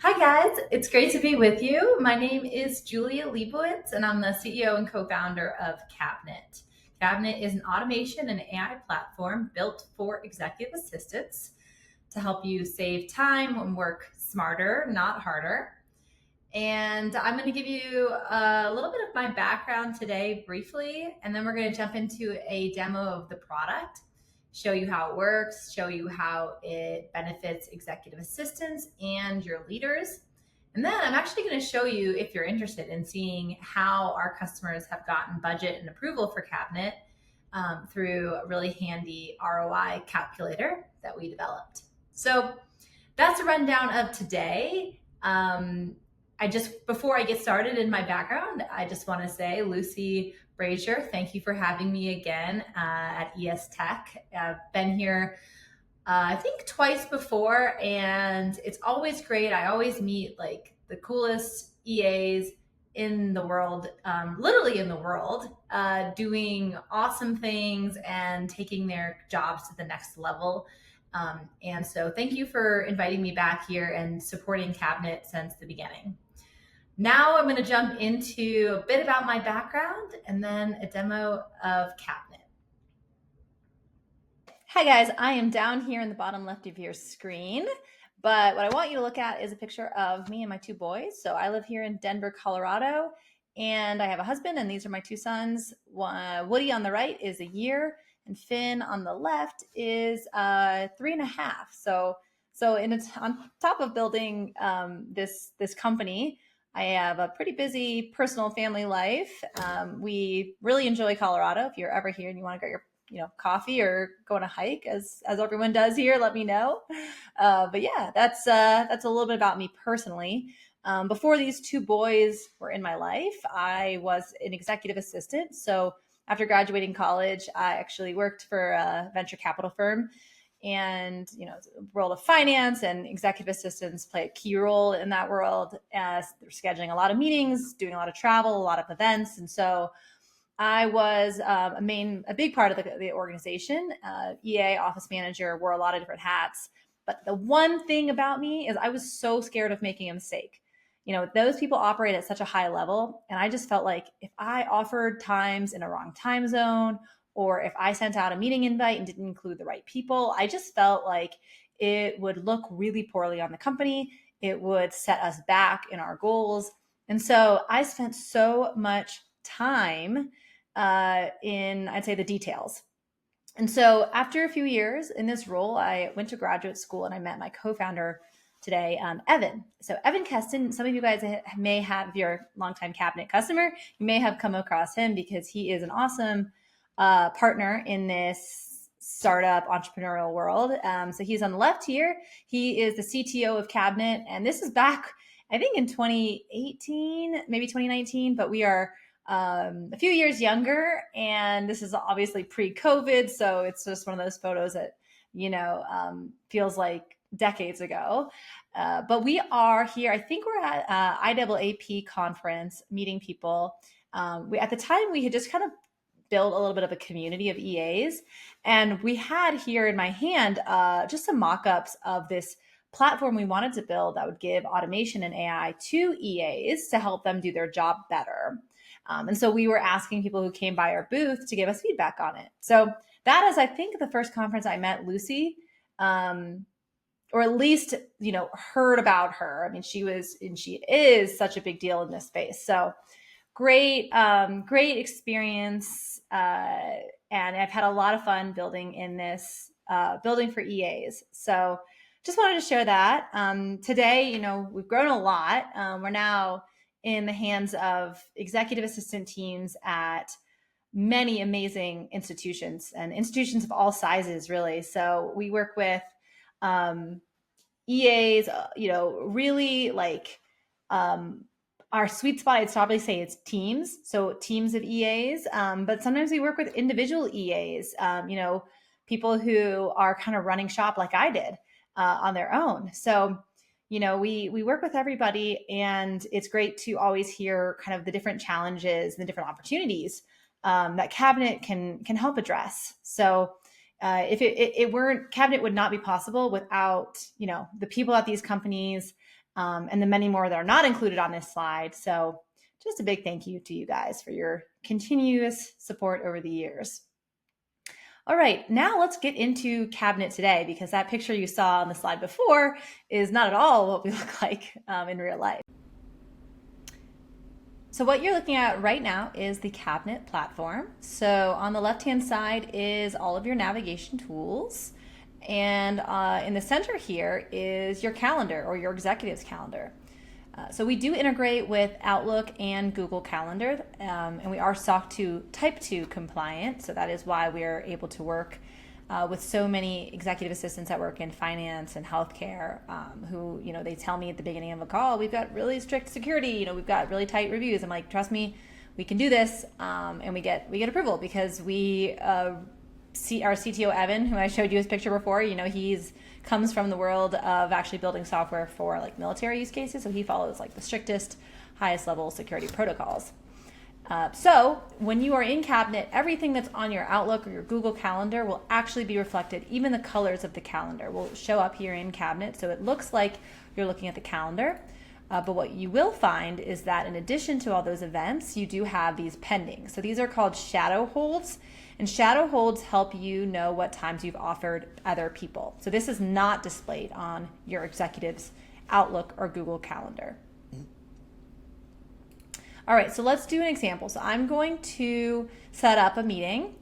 Hi, guys. It's great to be with you. My name is Julia Leibowitz, and I'm the CEO and co founder of Cabinet. Cabinet is an automation and AI platform built for executive assistants to help you save time and work smarter, not harder. And I'm going to give you a little bit of my background today briefly, and then we're going to jump into a demo of the product, show you how it works, show you how it benefits executive assistants and your leaders. And then I'm actually going to show you, if you're interested in seeing how our customers have gotten budget and approval for Cabinet through a really handy ROI calculator that we developed. So that's a rundown of today. Before I get started in my background, I just want to say, Lucy Brazier, thank you for having me again at ES Tech. I've been here, I think, twice before, and it's always great. I always meet like the coolest EAs in the world, literally in the world, doing awesome things and taking their jobs to the next level. And so thank you for inviting me back here and supporting Cabinet since the beginning. Now I'm going to jump into a bit about my background and then a demo of Cabinet. Hi guys, I am down here in the bottom left of your screen, but what I want you to look at is a picture of me and my two boys. So I live here in Denver, Colorado, and I have a husband, and these are my two sons. Woody on the right is a year, and Finn on the left is 3.5. So on top of building this company, I have a pretty busy personal family life. We really enjoy Colorado. If you're ever here and you want to get your coffee or go on a hike, as everyone does here, let me know. But yeah, that's a little bit about me personally. Before these two boys were in my life, I was an executive assistant. So after graduating college, I actually worked for a venture capital firm. And, the world of finance and executive assistants play a key role in that world, as they're scheduling a lot of meetings, doing a lot of travel, a lot of events. And so I was a big part of the organization, EA, office manager, wore a lot of different hats. But the one thing about me is I was so scared of making a mistake. Those people operate at such a high level. And I just felt like if I offered times in a wrong time zone, or if I sent out a meeting invite and didn't include the right people, I just felt like it would look really poorly on the company. It would set us back in our goals. And so I spent so much time in, I'd say, the details. And so after a few years in this role, I went to graduate school and I met my co-founder today, Evan. So Evan Keston, some of you guys may have, if you're a longtime Cabinet customer, you may have come across him because he is an awesome partner in this startup entrepreneurial world. So he's on the left here. He is the CTO of Cabinet. And this is back, I think, in 2018, maybe 2019, but we are a few years younger. And this is obviously pre-COVID. So it's just one of those photos that, feels like decades ago. But we are here. I think we're at IAAP conference meeting people. At the time, we had just kind of build a little bit of a community of EAs. And we had here in my hand just some mock-ups of this platform we wanted to build that would give automation and AI to EAs to help them do their job better. And so we were asking people who came by our booth to give us feedback on it. So that is, I think, the first conference I met Lucy, or at least, heard about her. I mean, she is such a big deal in this space. So great experience. And I've had a lot of fun building in this, building for EAs. So just wanted to share that. Today, we've grown a lot. We're now in the hands of executive assistant teams at many amazing institutions, and institutions of all sizes, really. So we work with EAs, really like our sweet spot, I'd probably say it's teams. So teams of EAs, but sometimes we work with individual EAs, people who are kind of running shop like I did on their own. So, we work with everybody, and it's great to always hear kind of the different challenges and the different opportunities that Cabinet can help address. So if it weren't, Cabinet would not be possible without, the people at these companies and the many more that are not included on this slide. So just a big thank you to you guys for your continuous support over the years. All right, now let's get into Cabinet today, because that picture you saw on the slide before is not at all what we look like in real life. So what you're looking at right now is the Cabinet platform. So on the left-hand side is all of your navigation tools. And in the center here is your calendar, or your executive's calendar. So we do integrate with Outlook and Google Calendar, and we are SOC 2 Type 2 compliant. So that is why we're able to work with so many executive assistants that work in finance and healthcare, who, they tell me at the beginning of a call, we've got really strict security, we've got really tight reviews. I'm like, trust me, we can do this, and we get approval because we see our CTO Evan, who I showed you his picture before. He's comes from the world of actually building software for like military use cases, so he follows like the strictest, highest level security protocols. So when you are in Cabinet, everything that's on your Outlook or your Google Calendar will actually be reflected. Even the colors of the calendar will show up here in Cabinet, so it looks like you're looking at the calendar. But what you will find is that in addition to all those events, you do have these pending. So these are called shadow holds, and shadow holds help you know what times you've offered other people. So this is not displayed on your executive's Outlook or Google Calendar. All right, so let's do an example. So I'm going to set up a meeting.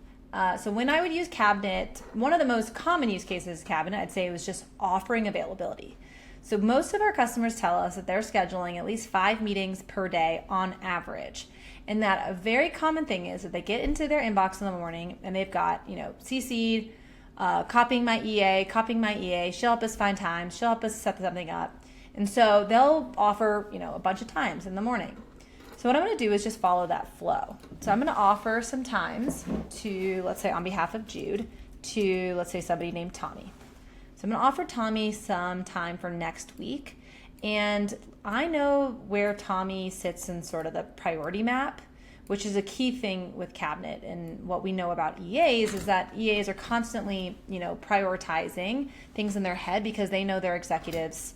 So when I would use Cabinet, one of the most common use cases of Cabinet, I'd say it was just offering availability. So most of our customers tell us that they're scheduling at least 5 meetings per day on average. And that a very common thing is that they get into their inbox in the morning and they've got, CC'd, copying my EA, she'll help us find time, she'll help us set something up. And so they'll offer, a bunch of times in the morning. So what I'm going to do is just follow that flow. So I'm going to offer some times to, let's say on behalf of Jude, to, let's say somebody named Tommy. So I'm going to offer Tommy some time for next week. And I know where Tommy sits in sort of the priority map, which is a key thing with Cabinet. And what we know about EAs is that EAs are constantly, prioritizing things in their head because they know their executives,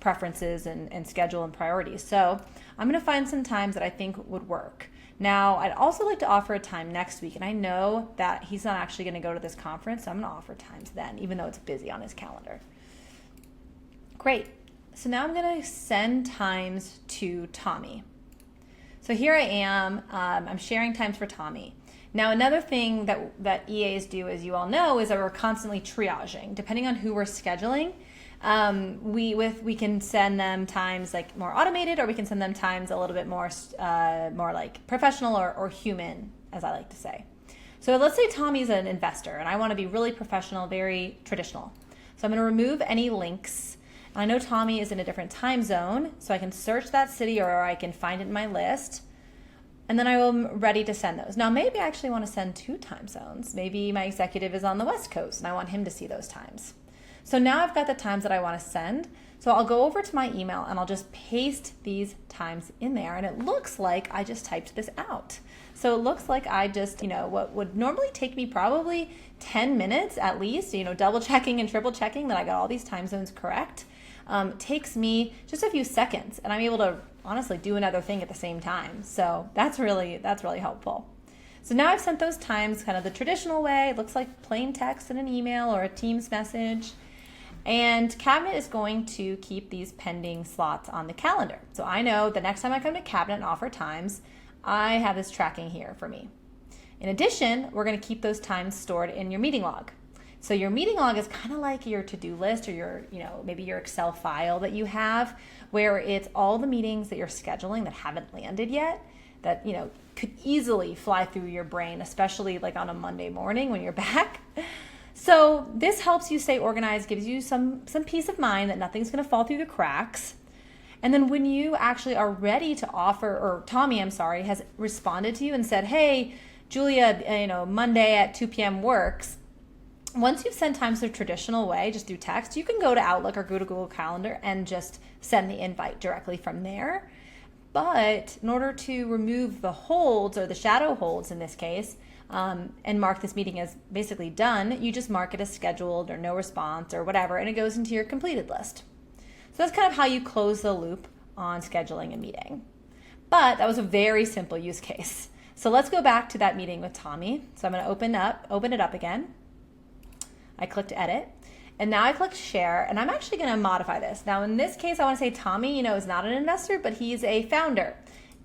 preferences and schedule and priorities. So I'm going to find some times that I think would work. Now, I'd also like to offer a time next week, and I know that he's not actually going to go to this conference, so I'm going to offer times then, even though it's busy on his calendar. Great. So now I'm going to send times to Tommy. So here I am. I'm sharing times for Tommy. Now, another thing that EAs do, as you all know, is that we're constantly triaging. Depending on who we're scheduling, we can send them times like more automated, or we can send them times a little bit more like professional or human, as I like to say. So let's say Tommy's an investor and I want to be really professional, very traditional. So I'm going to remove any links. And I know Tommy is in a different time zone, so I can search that city or I can find it in my list. And then I am ready to send those. Now, maybe I actually want to send 2 time zones. Maybe my executive is on the West Coast and I want him to see those times. So now I've got the times that I want to send. So I'll go over to my email and I'll just paste these times in there. And it looks like I just typed this out. So it looks like I just, what would normally take me probably 10 minutes at least, double checking and triple checking that I got all these time zones correct, takes me just a few seconds. And I'm able to honestly do another thing at the same time. So that's really helpful. So now I've sent those times kind of the traditional way. It looks like plain text in an email or a Teams message. And Cabinet is going to keep these pending slots on the calendar. So I know the next time I come to Cabinet and offer times, I have this tracking here for me. In addition, we're going to keep those times stored in your meeting log. So your meeting log is kind of like your to-do list or your, maybe your Excel file that you have, where it's all the meetings that you're scheduling that haven't landed yet, that, could easily fly through your brain, especially like on a Monday morning when you're back. So this helps you stay organized, gives you some peace of mind that nothing's going to fall through the cracks. And then when you actually are ready to offer, or Tommy, has responded to you and said, hey, Julia, Monday at 2 p.m. works. Once you've sent times the traditional way, just through text, you can go to Outlook or go to Google Calendar and just send the invite directly from there. But in order to remove the holds, or the shadow holds in this case, and mark this meeting as basically done, you just mark it as scheduled or no response or whatever, and it goes into your completed list. So So that's kind of how you close the loop on scheduling a meeting. But that was a very simple use case. So let's go back to that meeting with Tommy. So I'm going to open it up again. I clicked edit. And now I click share, and I'm actually going to modify this. Now in this case, I want to say Tommy, is not an investor, but he's a founder.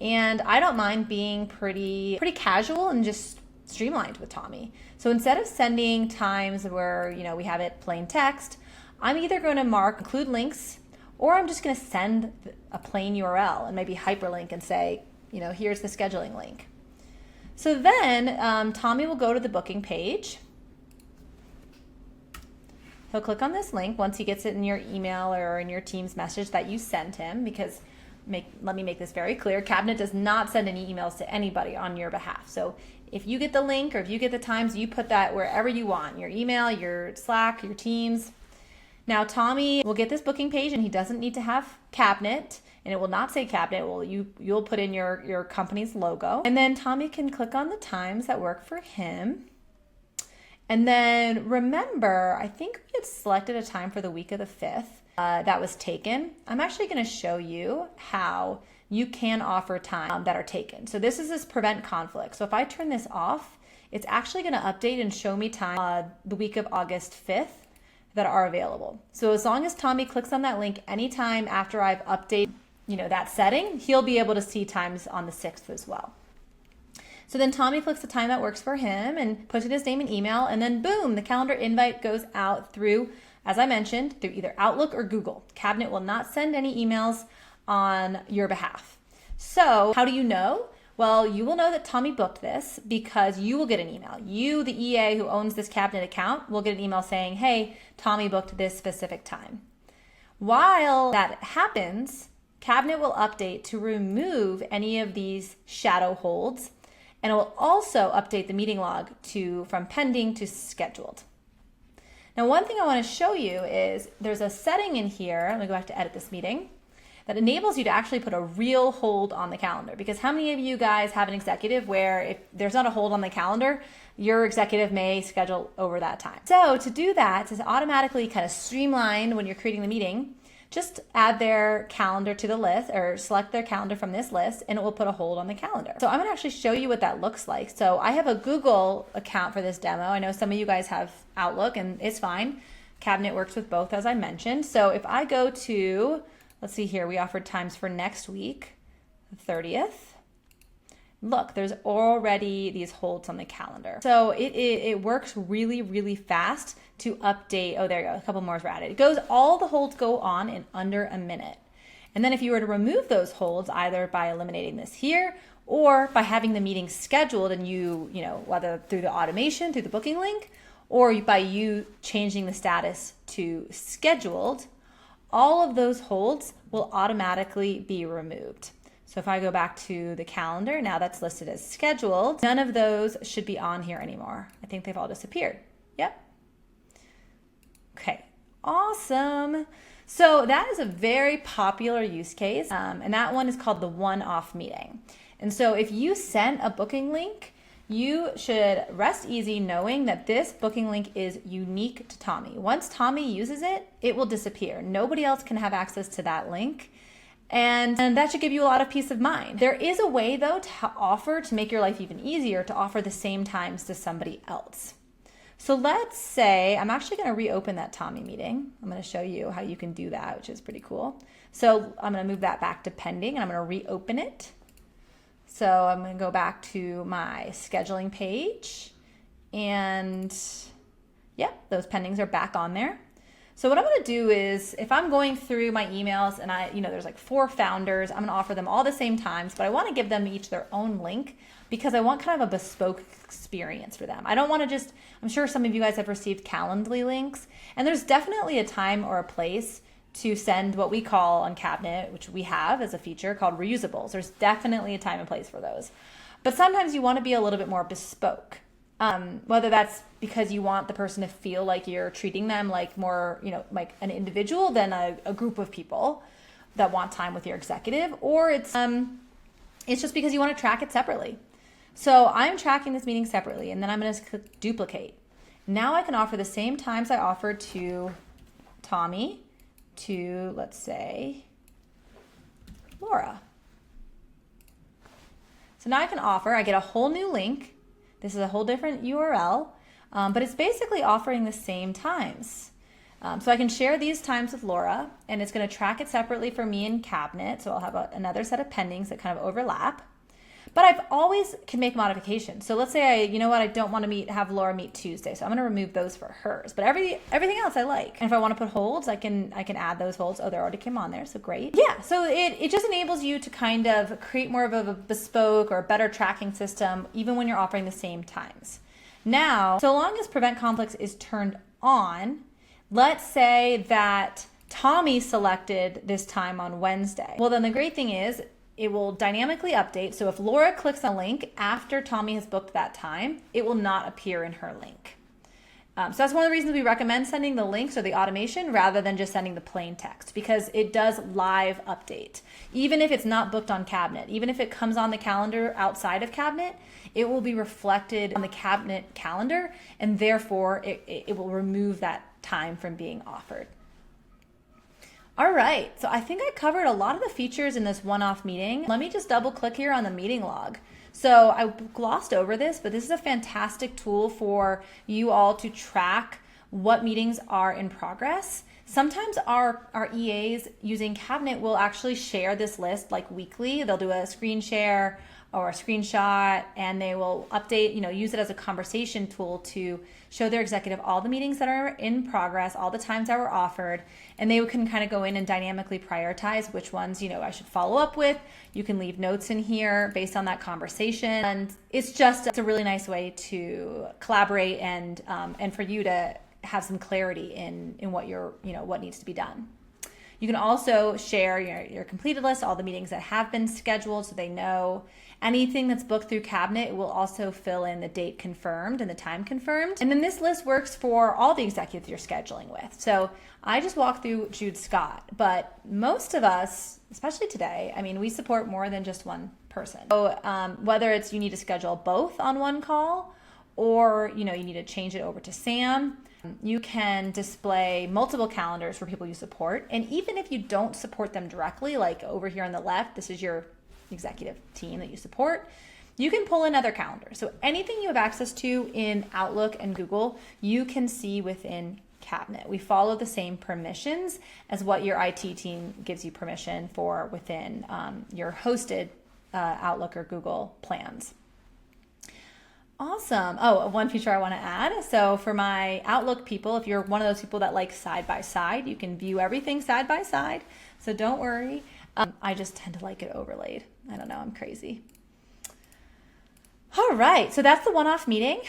And I don't mind being pretty casual and just streamlined with Tommy. So instead of sending times where, we have it plain text, I'm either going to include links, or I'm just going to send a plain URL and maybe hyperlink and say, here's the scheduling link. So then Tommy will go to the booking page. He'll click on this link once he gets it in your email or in your Teams message that you sent him, because let me make this very clear. Cabinet does not send any emails to anybody on your behalf. So if you get the link or if you get the times, you put that wherever you want, your email, your Slack, your Teams. Now Tommy will get this booking page, and he doesn't need to have Cabinet, and it will not say Cabinet. Well, you'll put in your company's logo, and then Tommy can click on the times that work for him. And then remember, I think we had selected a time for the week of the 5th that was taken. I'm actually going to show you how you can offer time that are taken. So this is this prevent conflict. So if I turn this off, it's actually going to update and show me time the week of August 5th that are available. So as long as Tommy clicks on that link anytime after I've updated that setting, he'll be able to see times on the 6th as well. So then Tommy clicks the time that works for him and puts in his name and email, and then boom, the calendar invite goes out through, as I mentioned, through either Outlook or Google. Cabinet will not send any emails on your behalf. So how do you know? Well, you will know that Tommy booked this because you will get an email. You, the EA who owns this Cabinet account, will get an email saying, hey, Tommy booked this specific time. While that happens, Cabinet will update to remove any of these shadow holds, and it will also update the meeting log from pending to scheduled. Now, one thing I want to show you is there's a setting in here, let me go back to edit this meeting, that enables you to actually put a real hold on the calendar. Because how many of you guys have an executive where if there's not a hold on the calendar, your executive may schedule over that time? So to do that, to automatically kind of streamline when you're creating the meeting, just add their calendar to the list or select their calendar from this list, and it will put a hold on the calendar. So I'm going to actually show you what that looks like. So I have a Google account for this demo. I know some of you guys have Outlook, and it's fine. Cabinet works with both, as I mentioned. So if I go to, let's see here, we offered times for next week, the 30th. Look, there's already these holds on the calendar. So it works really, really fast to update. Oh, there you go. A couple more were added. All the holds go on in under a minute. And then if you were to remove those holds, either by eliminating this here or by having the meeting scheduled and whether through the automation, through the booking link, or by you changing the status to scheduled, all of those holds will automatically be removed. So if I go back to the calendar, now that's listed as scheduled, none of those should be on here anymore. I think they've all disappeared. Yep. Okay, awesome. So that is a very popular use case, and that one is called the one-off meeting. And so if you send a booking link, you should rest easy knowing that this booking link is unique to Tommy. Once Tommy uses it, it will disappear. Nobody else can have access to that link. And that should give you a lot of peace of mind. There is a way, though, to make your life even easier, to offer the same times to somebody else. So let's say, I'm actually going to reopen that Tommy meeting. I'm going to show you how you can do that, which is pretty cool. So I'm going to move that back to pending, and I'm going to reopen it. So I'm going to go back to my scheduling page, and those pendings are back on there. So what I'm going to do is, if I'm going through my emails and there's like 4 founders, I'm going to offer them all the same times, but I want to give them each their own link because I want kind of a bespoke experience for them. I don't want to I'm sure some of you guys have received Calendly links, and there's definitely a time or a place to send what we call on Cabinet, which we have as a feature called reusables. There's definitely a time and place for those. But sometimes you want to be a little bit more bespoke. Whether that's because you want the person to feel like you're treating them like more, like an individual than a group of people that want time with your executive, or it's just because you want to track it separately. So I'm tracking this meeting separately, and then I'm going to click duplicate. Now I can offer the same times I offered to Tommy to, let's say, Laura. So now I can offer, I get a whole new link. This is a whole different URL, but it's basically offering the same times. So I can share these times with Laura, and it's going to track it separately for me in Cabinet. So I'll have another set of pendings that kind of overlap. But I've always can make modifications. So let's say I don't want to have Laura meet Tuesday, so I'm going to remove those for hers. But everything else I like. And if I want to put holds, I can add those holds. Oh, they already came on there, so great. Yeah, so it just enables you to kind of create more of a bespoke or a better tracking system, even when you're offering the same times. Now, so long as Prevent Conflicts is turned on, let's say that Tommy selected this time on Wednesday. Well, then the great thing is, it will dynamically update. So if Laura clicks on a link after Tommy has booked that time, it will not appear in her link. So that's one of the reasons we recommend sending the links or the automation rather than just sending the plain text, because it does live update. Even if it's not booked on Cabinet, even if it comes on the calendar outside of Cabinet, it will be reflected on the Cabinet calendar, and therefore it will remove that time from being offered. All right, so I think I covered a lot of the features in this one-off meeting. Let me just double click here on the meeting log. So I glossed over this, but this is a fantastic tool for you all to track what meetings are in progress. Sometimes our EAs using Cabinet will actually share this list like weekly. They'll do a screen share or a screenshot, and they will update, use it as a conversation tool to show their executive all the meetings that are in progress, all the times that were offered, and they can kind of go in and dynamically prioritize which ones, I should follow up with. You can leave notes in here based on that conversation. And it's a really nice way to collaborate and for you to have some clarity in what what needs to be done. You can also share your completed list, all the meetings that have been scheduled, so they know. Anything that's booked through Cabinet, it will also fill in the date confirmed and the time confirmed. And then this list works for all the executives you're scheduling with. So I just walked through Jude Scott, but most of us, especially today, we support more than just one person. So whether it's you need to schedule both on one call, or you need to change it over to Sam, you can display multiple calendars for people you support. And even if you don't support them directly, like over here on the left, this is your executive team that you support, you can pull in other calendars. So anything you have access to in Outlook and Google, you can see within Cabinet. We follow the same permissions as what your IT team gives you permission for within your hosted Outlook or Google plans. Awesome. Oh, one feature I want to add. So for my Outlook people, if you're one of those people that like side by side, you can view everything side by side. So don't worry. I just tend to like it overlaid. I don't know. I'm crazy. All right. So that's the one-off meeting.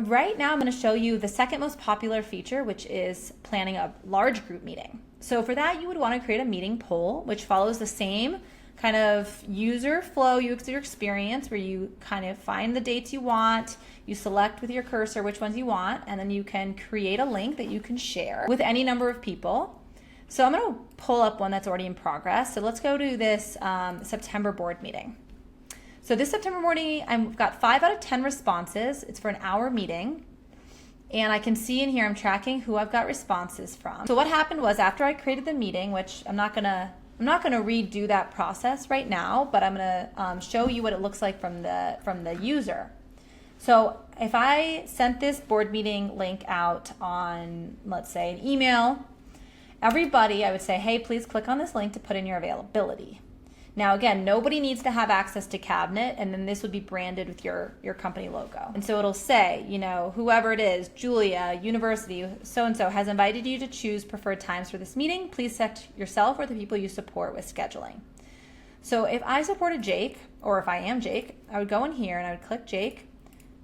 Right now, I'm going to show you the second most popular feature, which is planning a large group meeting. So for that, you would want to create a meeting poll, which follows the same kind of user flow, user experience, where you kind of find the dates you want, you select with your cursor which ones you want, and then you can create a link that you can share with any number of people. So I'm going to pull up one that's already in progress. So let's go to this September board meeting. So this September morning, I've got 5 out of 10 responses. It's for an hour meeting. And I can see in here, I'm tracking who I've got responses from. So what happened was, after I created the meeting, which I'm not gonna redo that process right now, but I'm gonna show you what it looks like from the user. So if I sent this board meeting link out on, let's say, an email, everybody, I would say, hey, please click on this link to put in your availability. Now, again, nobody needs to have access to Cabinet, and then this would be branded with your company logo. And so it'll say, whoever it is, Julia, University, so-and-so has invited you to choose preferred times for this meeting. Please set yourself or the people you support with scheduling. So if I supported Jake, or if I am Jake, I would go in here and I would click Jake,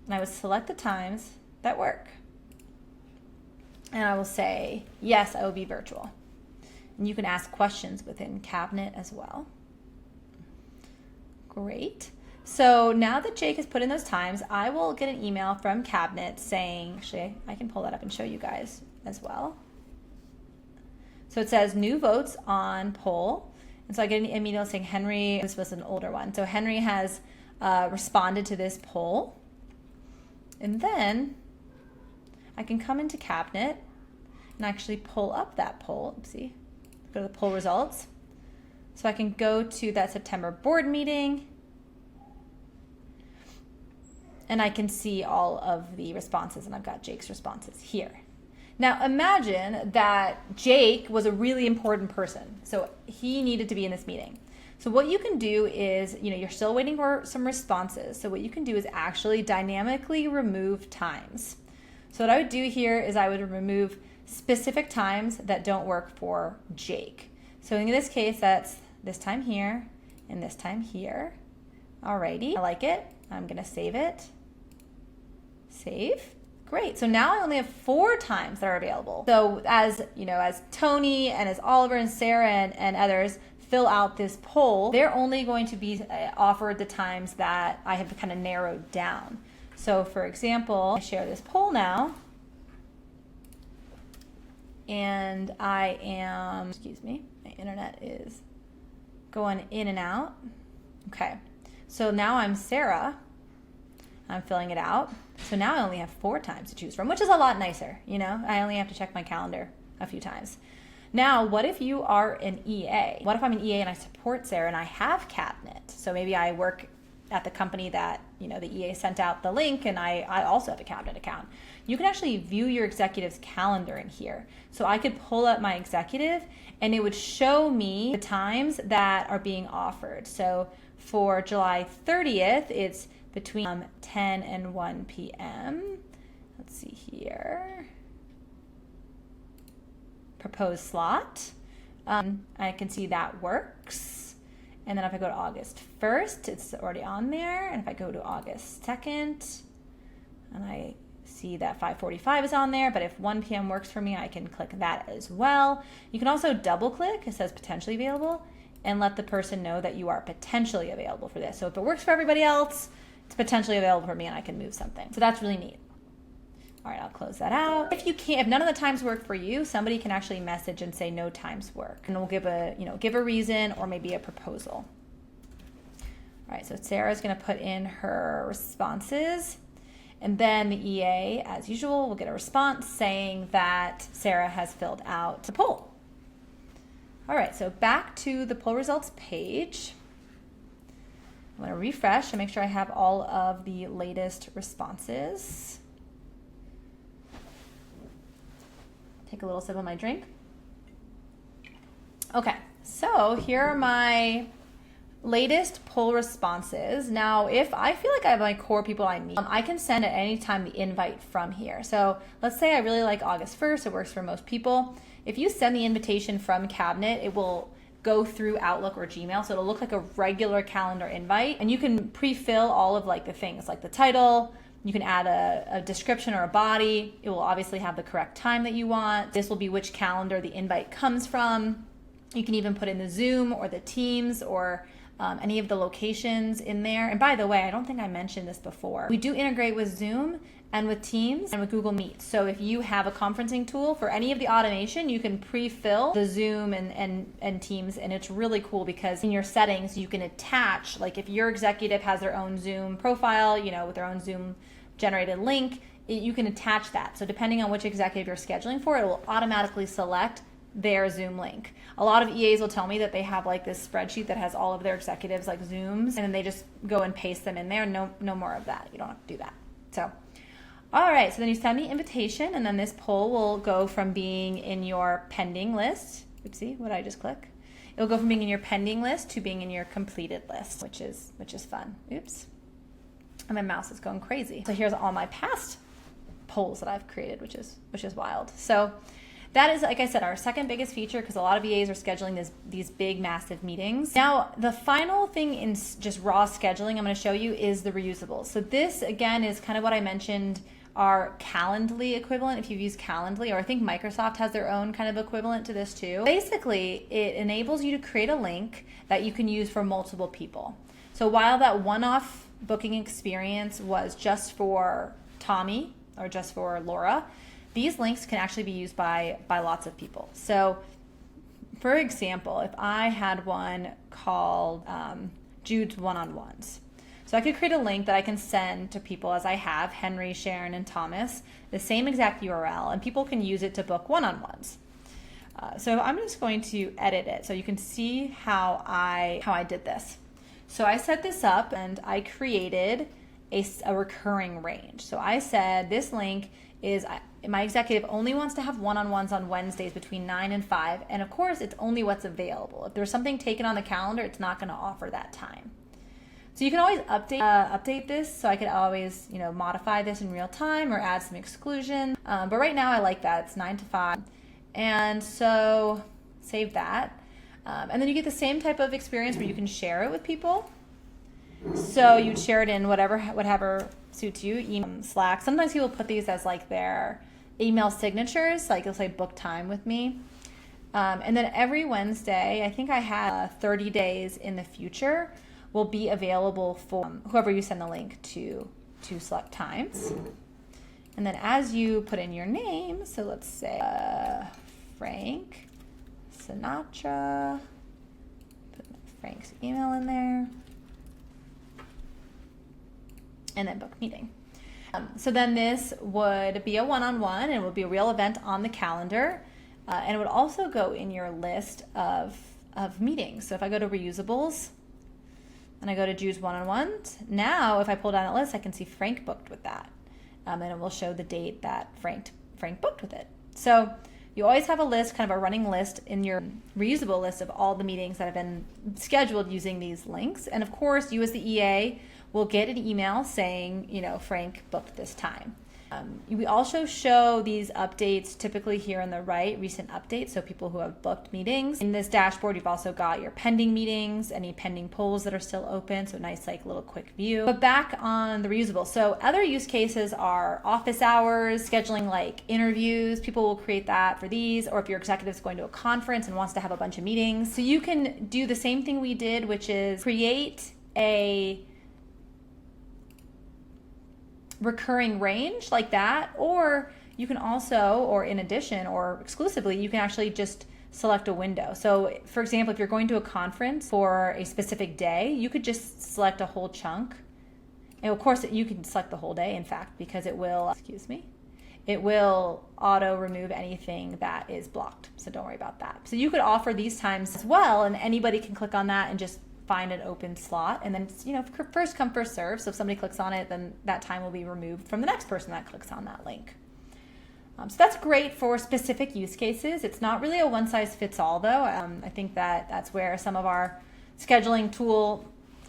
and I would select the times that work. And I will say, yes, I will be virtual. And you can ask questions within Cabinet as well. Great. So now that Jake has put in those times, I will get an email from Cabinet saying, actually, I can pull that up and show you guys as well. So it says new votes on poll. And so I get an email saying Henry, this was an older one. So Henry has responded to this poll. And then I can come into Cabinet and actually pull up that poll. Oopsie. go to the poll results. So I can go to that September board meeting, and I can see all of the responses, and I've got Jake's responses here. Now imagine that Jake was a really important person, so he needed to be in this meeting. So what you can do is, you're still waiting for some responses. So what you can do is actually dynamically remove times. So what I would do here is I would remove specific times that don't work for Jake. So in this case, that's this time here and this time here. Alrighty, I like it. I'm gonna save it. Save. Great. So now I only have 4 times that are available. So as Tony and as Oliver and Sarah and others fill out this poll, they're only going to be offered the times that I have kind of narrowed down. So for example, I share this poll now, and I am, excuse me, my internet is going in and out. Okay. So now I'm Sarah. I'm filling it out. So now I only have 4 times to choose from, which is a lot nicer. I only have to check my calendar a few times. Now, what if you are an EA? What if I'm an EA and I support Sarah and I have Cabinet? So maybe I work at the company that, the EA sent out the link, and I also have a Cabinet account. You can actually view your executive's calendar in here. So I could pull up my executive and it would show me the times that are being offered. So for July 30th, it's between 10 and 1 p.m. Let's see here. Proposed slot. I can see that works. And then if I go to August 1st, it's already on there. And if I go to August 2nd, and I see that 5:45 is on there, but if 1 p.m. works for me, I can click that as well. You can also double click, it says potentially available, and let the person know that you are potentially available for this. So if it works for everybody else, it's potentially available for me and I can move something. So that's really neat. All right, I'll close that out. If none of the times work for you, somebody can actually message and say no times work, and we'll give a reason or maybe a proposal. All right, so Sarah's gonna put in her responses, and then the EA, as usual, will get a response saying that Sarah has filled out the poll. All right, so back to the poll results page. I'm gonna refresh and make sure I have all of the latest responses. Take a little sip of my drink. Okay, so here are my latest poll responses. Now, if I feel like I have my core people I meet, I can send at any time the invite from here. So let's say I really like August 1st, it works for most people. If you send the invitation from Cabinet, it will go through Outlook or Gmail, so it'll look like a regular calendar invite, and you can pre-fill all of the things like the title. You can add a description or a body. It will obviously have the correct time that you want. This will be which calendar the invite comes from. You can even put in the Zoom or the Teams or any of the locations in there. And by the way, I don't think I mentioned this before. We do integrate with Zoom and with Teams and with Google Meet. So if you have a conferencing tool for any of the automation, you can pre-fill the Zoom and Teams, and it's really cool because in your settings, you can attach, like if your executive has their own Zoom profile, with their own Zoom generated link, you can attach that. So depending on which executive you're scheduling for, it will automatically select their Zoom link. A lot of EAs will tell me that they have this spreadsheet that has all of their executives Zooms, and then they just go and paste them in there. No more of that. You don't have to do that. So, all right, so then you send the invitation, and then this poll will go from being in your pending list. Oopsie, what did I just click? It'll go from being in your pending list to being in your completed list, which is fun. Oops. And my mouse is going crazy. So here's all my past polls that I've created, which is wild. So that is, like I said, our second biggest feature because a lot of EAs are scheduling these big, massive meetings. Now, the final thing in just raw scheduling I'm going to show you is the reusables. So this, again, is kind of what I mentioned, our Calendly equivalent, if you've used Calendly, or I think Microsoft has their own kind of equivalent to this too. Basically, it enables you to create a link that you can use for multiple people. So while that one-off booking experience was just for Tommy or just for Laura, these links can actually be used by lots of people. So for example, if I had one called Jude's One-on-Ones, so I could create a link that I can send to people as I have, Henry, Sharon, and Thomas, the same exact URL, and people can use it to book one-on-ones. So I'm just going to edit it so you can see how I did this. So I set this up and I created a recurring range. So I said this link is my executive only wants to have one-on-ones on Wednesdays between 9 and 5. And of course, it's only what's available. If there's something taken on the calendar, it's not going to offer that time. So you can always update this. So I could always, modify this in real time or add some exclusion. But right now I like that. It's 9 to 5. And so save that. And then you get the same type of experience where you can share it with people. So you'd share it in whatever suits you, email, Slack. Sometimes people put these as like their email signatures, like they'll say book time with me. And then every Wednesday, I think I have 30 days in the future will be available for whoever you send the link to select times. And then as you put in your name, so let's say Frank Sinatra, put Frank's email in there, and then book meeting. So then this would be a one-on-one and it would be a real event on the calendar. And it would also go in your list of meetings. So if I go to reusables and I go to Jude's one-on-ones, now if I pull down that list, I can see Frank booked with that. And it will show the date that Frank booked with it. So you always have a list, kind of a running list in your reusable list of all the meetings that have been scheduled using these links. And of course, you as the EA will get an email saying, Frank booked this time. We also show these updates typically here on the right, recent updates, so people who have booked meetings. In this dashboard, you've also got your pending meetings, any pending polls that are still open, so nice little quick view. But back on the reusable, so other use cases are office hours, scheduling like interviews. People will create that for these, or if your executive's going to a conference and wants to have a bunch of meetings. So you can do the same thing we did, which is create a recurring range like that, or you can also, or in addition or exclusively, you can actually just select a window. So for example, if you're going to a conference for a specific day, you could just select a whole chunk. And of course you can select the whole day, in fact, because it will, it will auto remove anything that is blocked. So don't worry about that. So you could offer these times as well, and anybody can click on that and just find an open slot, and then first come, first serve. So if somebody clicks on it, then that time will be removed from the next person that clicks on that link. So that's great for specific use cases. It's not really a one size fits all though. I think that's where some of our scheduling tool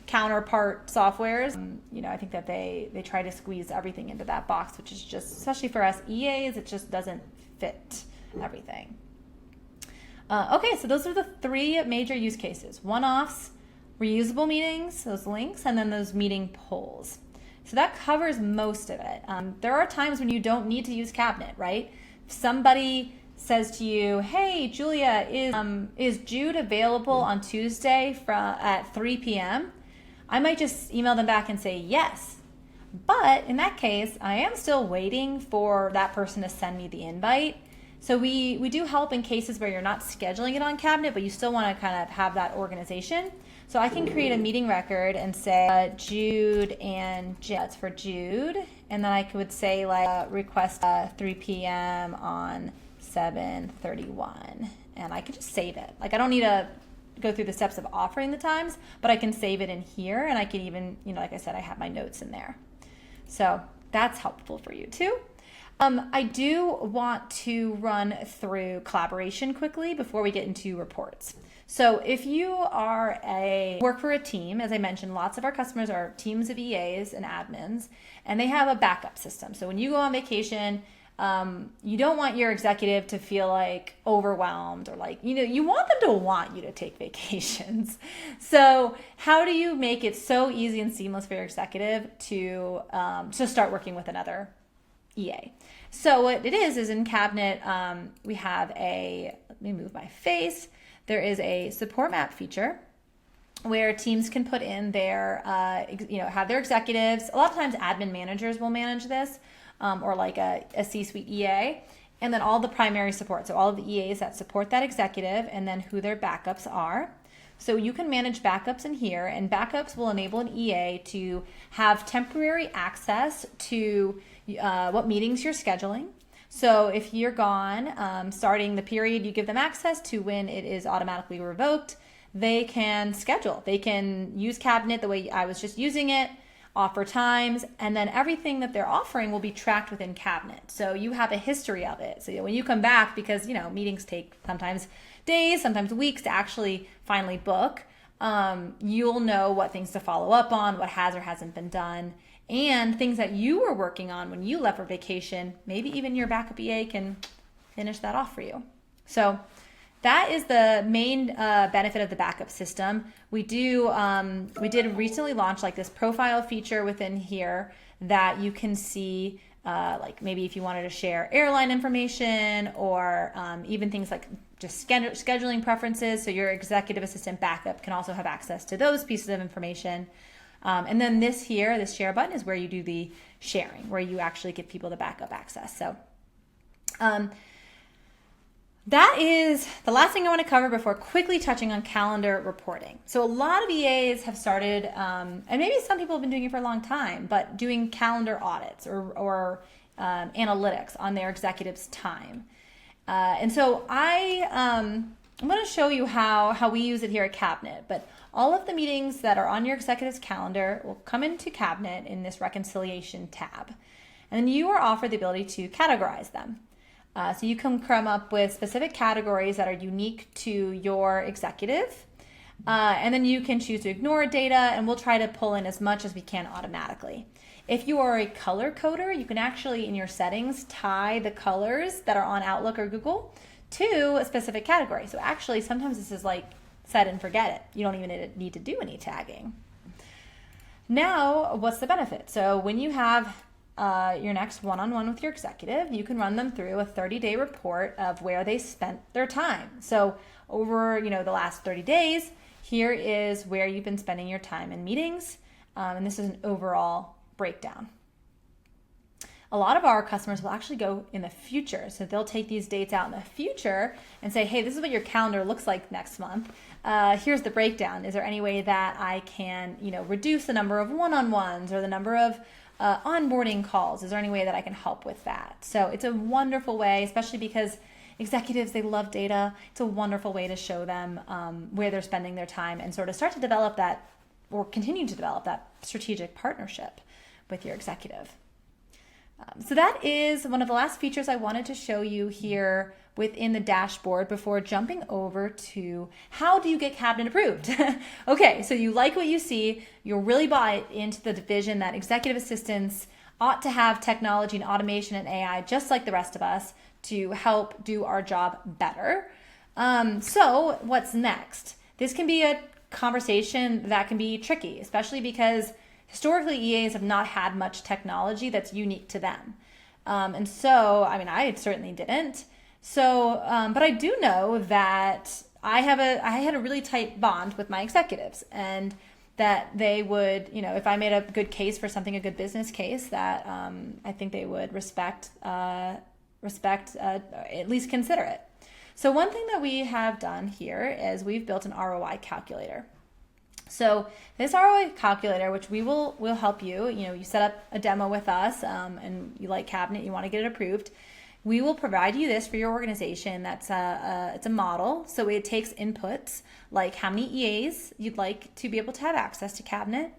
counterpart softwares, I think that they try to squeeze everything into that box, which is just, especially for us EAs, it just doesn't fit everything. Okay, so those are the three major use cases: one-offs, reusable meetings, those links, and then those meeting polls. So that covers most of it. There are times when you don't need to use Cabinet, right? If somebody says to you, hey, Julia, is Jude available on Tuesday at 3 p.m.? I might just email them back and say yes. But in that case, I am still waiting for that person to send me the invite. So we do help in cases where you're not scheduling it on Cabinet, but you still want to kind of have that organization. So I can create a meeting record and say Jude and Jim. That's for Jude. And then I could say request 3 p.m. on 7/31. And I could just save it. I don't need to go through the steps of offering the times, but I can save it in here. And I can even, like I said, I have my notes in there. So that's helpful for you too. I do want to run through collaboration quickly before we get into reports. So if you work for a team, as I mentioned, lots of our customers are teams of EAs and admins, and they have a backup system. So when you go on vacation, you don't want your executive to feel overwhelmed or you want them to want you to take vacations. So how do you make it so easy and seamless for your executive to start working with another EA? So what it is in Cabinet, we have let me move my face. There is a support map feature where teams can put in their, have their executives. A lot of times admin managers will manage this, or a C-suite EA, and then all the primary support. So all of the EAs that support that executive, and then who their backups are. So you can manage backups in here, and backups will enable an EA to have temporary access to what meetings you're scheduling. So if you're gone, starting the period, you give them access to when it is automatically revoked. They can schedule. They can use Cabinet the way I was just using it, offer times, and then everything that they're offering will be tracked within Cabinet. So you have a history of it. So when you come back, because meetings take sometimes days, sometimes weeks to actually finally book, you'll know what things to follow up on, what has or hasn't been done, and things that you were working on when you left for vacation. Maybe even your backup EA can finish that off for you. So that is the main benefit of the backup system. We did recently launch like this profile feature within here that you can see, like maybe if you wanted to share airline information or even things like just scheduling preferences. So your executive assistant backup can also have access to those pieces of information. And then this share button is where you do the sharing, where you actually give people the backup access. So that is the last thing I want to cover before quickly touching on calendar reporting. So a lot of EAs have started, and maybe some people have been doing it for a long time, but doing calendar audits or analytics on their executives' time. And so I'm going to show you how we use it here at Cabinet, but all of the meetings that are on your executive's calendar will come into Cabinet in this reconciliation tab. And then you are offered the ability to categorize them. So you can come up with specific categories that are unique to your executive. And then you can choose to ignore data, and we'll try to pull in as much as we can automatically. If you are a color coder, you can actually, in your settings, tie the colors that are on Outlook or Google to a specific category. So actually, sometimes this is like set and forget it. You don't even need to do any tagging. Now, what's the benefit? So when you have your next one-on-one with your executive, you can run them through a 30-day report of where they spent their time. So over the last 30 days, here is where you've been spending your time in meetings, and this is an overall breakdown. A lot of our customers will actually go in the future. So they'll take these dates out in the future and say, hey, this is what your calendar looks like next month. Here's the breakdown. Is there any way that I can, reduce the number of one-on-ones or the number of onboarding calls? Is there any way that I can help with that? So it's a wonderful way, especially because executives, they love data. It's a wonderful way to show them where they're spending their time and sort of start to develop that, or continue to develop that strategic partnership with your executive. So that is one of the last features I wanted to show you here within the dashboard before jumping over to how do you get Cabinet approved? Okay, so you like what you see, you'll really buy into the vision that executive assistants ought to have technology and automation and AI just like the rest of us to help do our job better. So what's next? This can be a conversation that can be tricky, especially because historically, EAs have not had much technology that's unique to them. And so, I certainly didn't. So, but I do know that I had a really tight bond with my executives, and that they would, if I made a good case for something, a good business case, that I think they would respect, at least consider it. So one thing that we have done here is we've built an ROI calculator. So this ROI calculator, which will help you, you set up a demo with us and you like Cabinet, you want to get it approved. We will provide you this for your organization. It's a model. So it takes inputs like how many EAs you'd like to be able to have access to Cabinet,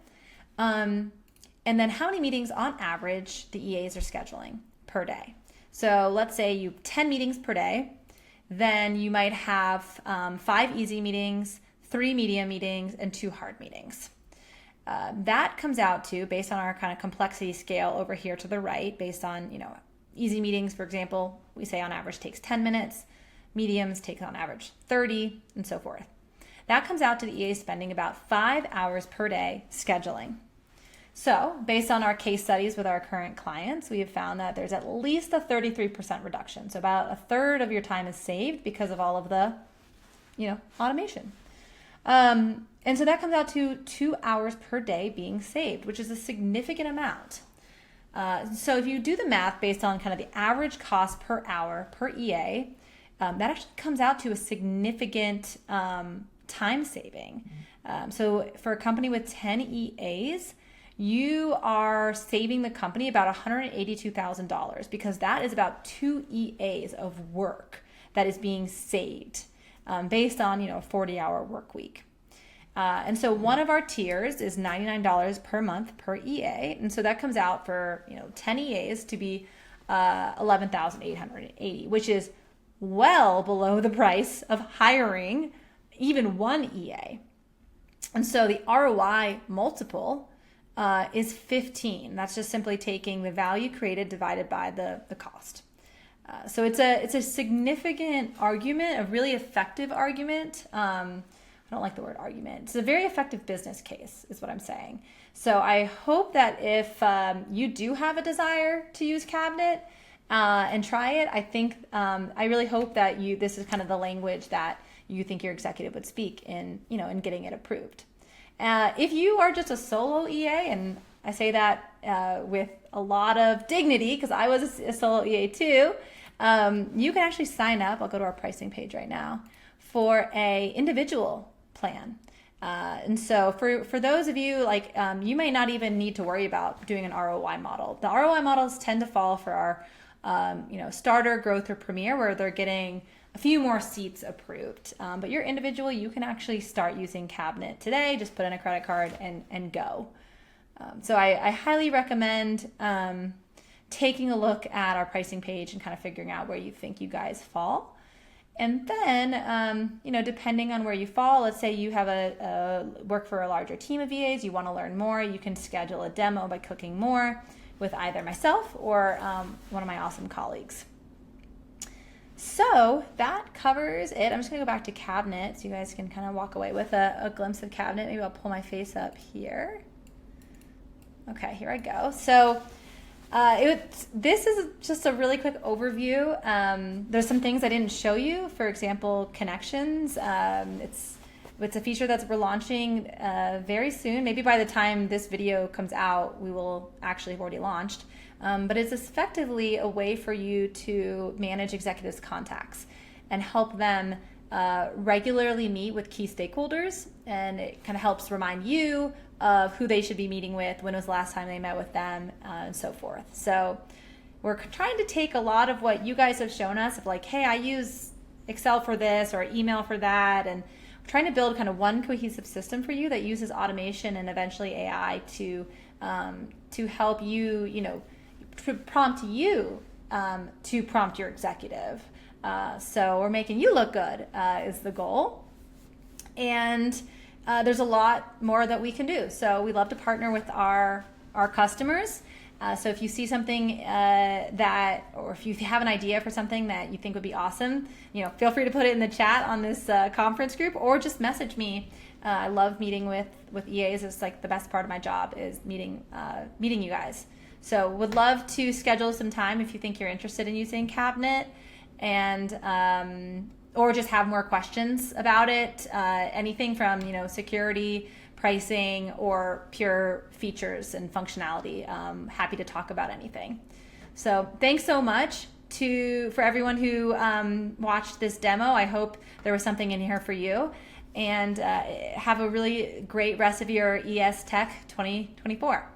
and then how many meetings on average the EAs are scheduling per day. So let's say you have 10 meetings per day, then you might have 5 easy meetings, 3 medium meetings, and 2 hard meetings. That comes out to, based on our kind of complexity scale over here to the right, based on, easy meetings, for example, we say on average takes 10 minutes, mediums take on average 30, and so forth. That comes out to the EA spending about 5 hours per day scheduling. So based on our case studies with our current clients, we have found that there's at least a 33% reduction. So about a third of your time is saved because of all of the, automation. And so that comes out to 2 hours per day being saved, which is a significant amount. So if you do the math based on kind of the average cost per hour per EA, that actually comes out to a significant time saving. So for a company with 10 EAs, you are saving the company about $182,000 because that is about 2 EAs of work that is being saved based on, a 40-hour work week. And so one of our tiers is $99 per month per EA. And so that comes out for, 10 EAs to be $11,880, which is well below the price of hiring even one EA. And so the ROI multiple is 15. That's just simply taking the value created divided by the cost. So it's a significant argument, a really effective argument. I don't like the word argument. It's a very effective business case is what I'm saying. So I hope that if you do have a desire to use Cabinet and try it, I really hope that this is kind of the language that you think your executive would speak in getting it approved. If you are just a solo EA, and I say that with a lot of dignity because I was a solo EA too, you can actually sign up. I'll go to our pricing page right now for a individual plan. And so for those of you, you may not even need to worry about doing an ROI model. The ROI models tend to fall for our starter, growth, or premier, where they're getting a few more seats approved. But your individual, you can actually start using Cabinet today. Just put in a credit card and go. So I highly recommend taking a look at our pricing page and kind of figuring out where you think you guys fall. And then, depending on where you fall, let's say you have work for a larger team of VAs, you want to learn more, you can schedule a demo by cooking more with either myself or one of my awesome colleagues. So that covers it. I'm just going to go back to Cabinet so you guys can kind of walk away with a glimpse of Cabinet. Maybe I'll pull my face up here. Okay, here I go. So this is just a really quick overview. There's some things I didn't show you. For example, connections. It's a feature that we're launching very soon. Maybe by the time this video comes out, we will actually have already launched. But it's effectively a way for you to manage executives' contacts and help them regularly meet with key stakeholders. And it kind of helps remind you of who they should be meeting with, when was the last time they met with them, and so forth. So we're trying to take a lot of what you guys have shown us of hey, I use Excel for this or email for that, and we're trying to build kind of one cohesive system for you that uses automation and eventually AI to help you, to prompt you to prompt your executive. So we're making you look good is the goal. And there's a lot more that we can do. So we love to partner with our customers. So if you see something or if you have an idea for something that you think would be awesome, feel free to put it in the chat on this conference group, or just message me. I love meeting with EAs. It's the best part of my job is meeting you guys. So would love to schedule some time if you think you're interested in using Cabinet, and or just have more questions about it. Anything from security, pricing, or pure features and functionality. Happy to talk about anything. So thanks so much for everyone who watched this demo. I hope there was something in here for you, and have a really great rest of your ES Tech 2024.